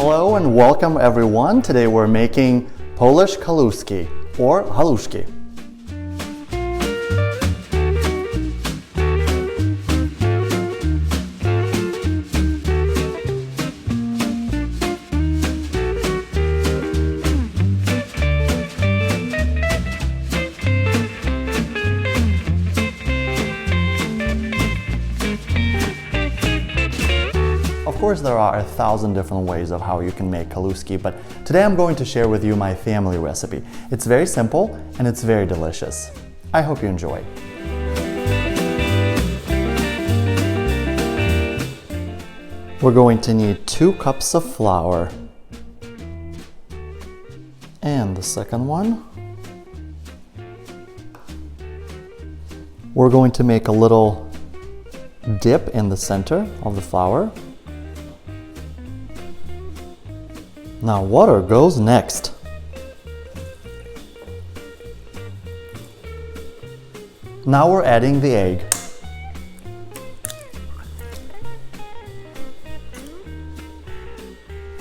Hello and welcome everyone. Today we're making Polish Kaluski or Halushki. Of course, there are 1,000 different ways of how you can make Kaluski, but today I'm going to share with you my family recipe. It's very simple and it's very delicious. I hope you enjoy. We're going to need 2 cups of flour. And the second one. We're going to make a little dip in the center of the flour. Now water goes next. Now we're adding the egg.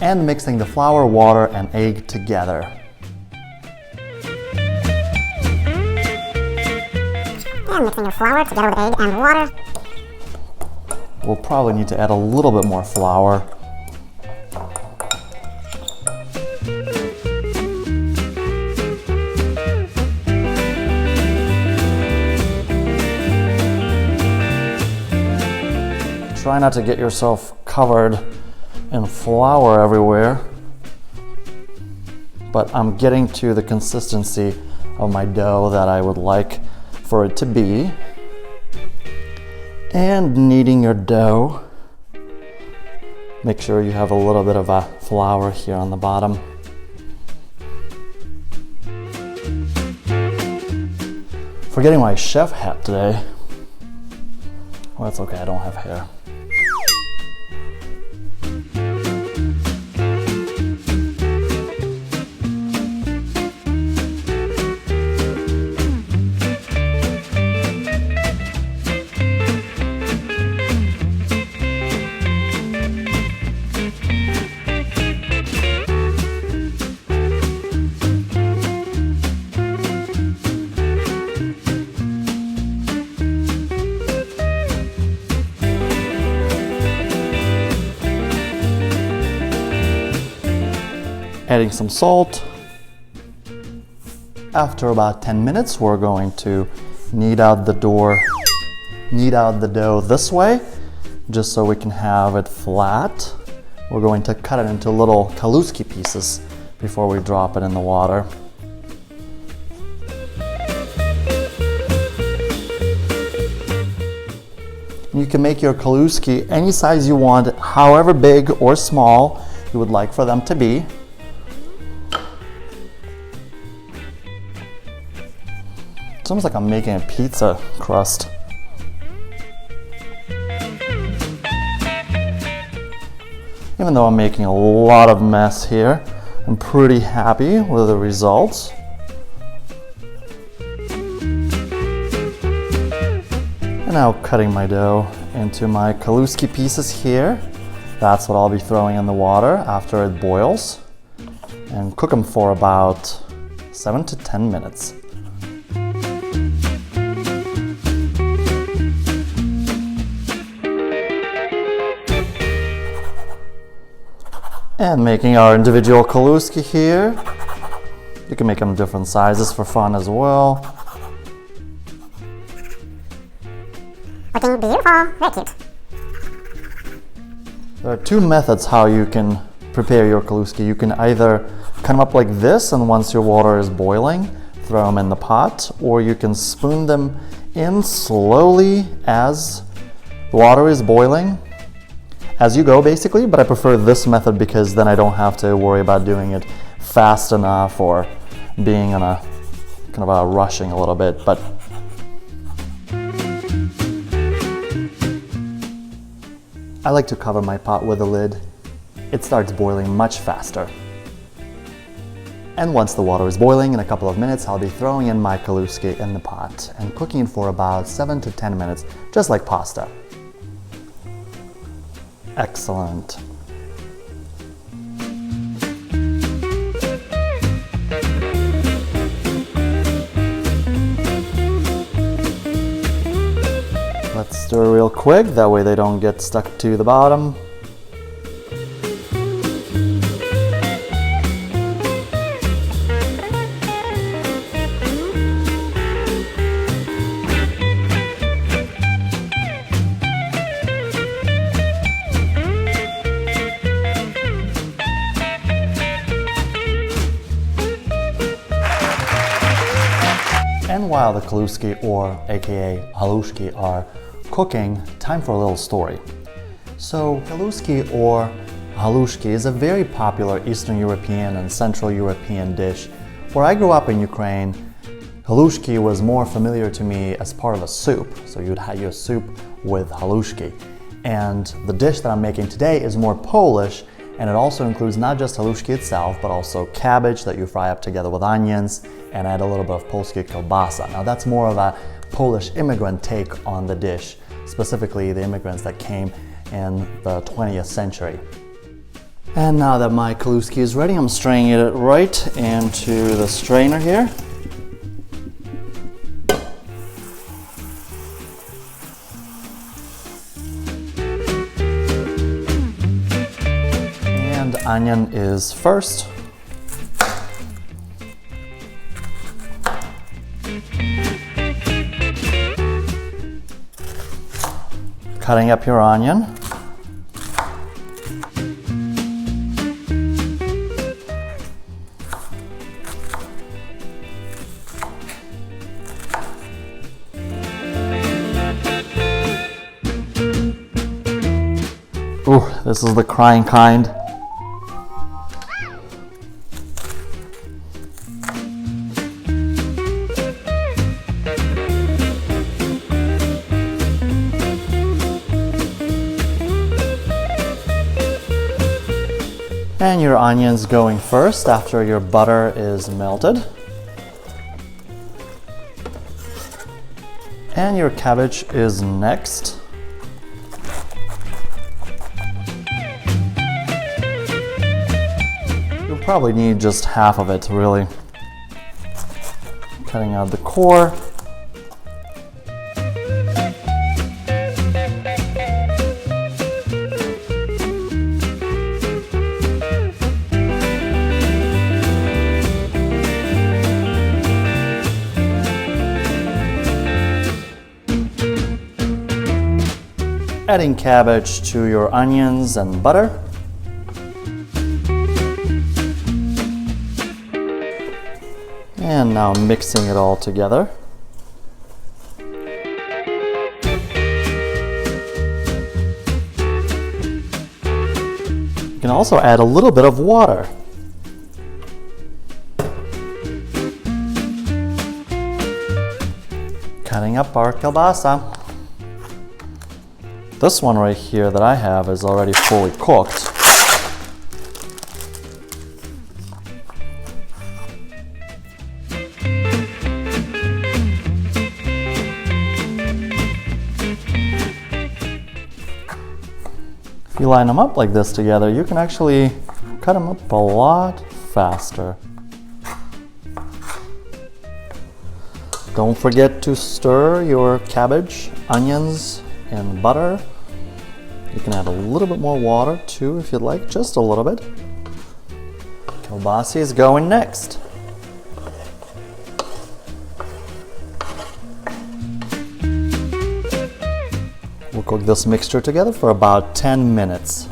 And mixing the flour, water, and egg together. And mixing the flour together with egg and water. We'll probably need to add a little bit more flour. Try not to get yourself covered in flour everywhere, but I'm getting to the consistency of my dough that I would like for it to be. And kneading your dough, make sure you have a little bit of a flour here on the bottom. Forgetting my chef hat today. Well, that's okay, I don't have hair. Adding some salt. After about 10 minutes, we're going to knead out the dough this way, just so we can have it flat. We're going to cut it into little Kaluski pieces before we drop it in the water. You can make your Kaluski any size you want, however big or small you would like for them to be. It's almost like I'm making a pizza crust. Even though I'm making a lot of mess here, I'm pretty happy with the results. And now cutting my dough into my Kaluski pieces here. That's what I'll be throwing in the water after it boils. And cook them for about 7 to 10 minutes. And making our individual Kaluski here. You can make them different sizes for fun as well. Looking beautiful, very cute. There are 2 methods how you can prepare your Kaluski. You can either cut them up like this, and once your water is boiling, throw them in the pot, or you can spoon them in slowly as the water is boiling. As you go, basically, but I prefer this method because then I don't have to worry about doing it fast enough or being in a kind of a rushing a little bit. But I like to cover my pot with a lid. It starts boiling much faster. And once the water is boiling, in a couple of minutes, I'll be throwing in my Kaluski in the pot and cooking it for about 7 to 10 minutes, just like pasta. Excellent. Let's stir real quick, that way they don't get stuck to the bottom. And while the Kaluski, or aka Halushki, are cooking, time for a little story. So Kaluski or Halushki is a very popular Eastern European and Central European dish. Where I grew up in Ukraine, Halushki was more familiar to me as part of a soup. So you'd have your soup with Halushki. And the dish that I'm making today is more Polish, and it also includes not just halushki itself, but also cabbage that you fry up together with onions, and add a little bit of Polska kielbasa. Now that's more of a Polish immigrant take on the dish, specifically the immigrants that came in the 20th century. And now that my Kaluski is ready, I'm straining it right into the strainer here. And onion is first. Cutting up your onion. Ooh, this is the crying kind. And your onions going first after your butter is melted. And your cabbage is next. You'll probably need just half of it, really. Cutting out the core. Adding cabbage to your onions and butter. And now mixing it all together. You can also add a little bit of water. Cutting up our kielbasa. This one right here that I have is already fully cooked. If you line them up like this together, you can actually cut them up a lot faster. Don't forget to stir your cabbage, onions, and butter. You can add a little bit more water too if you'd like, just a little bit. Kielbasa is going next. We'll cook this mixture together for about 10 minutes.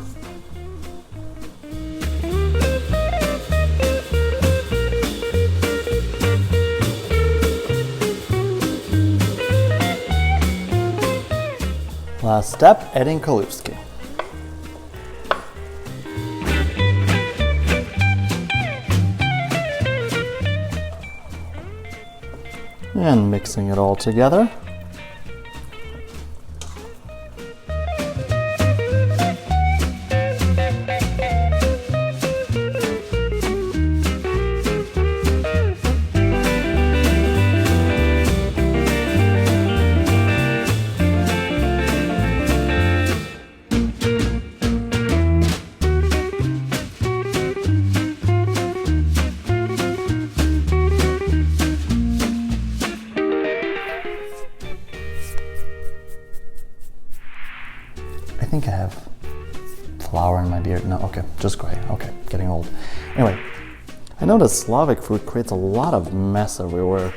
Last step, adding Kaluski. And mixing it all together. think I have flour in my beard. No, okay, just gray. Okay, getting old. Anyway, I know that Slavic food creates a lot of mess everywhere.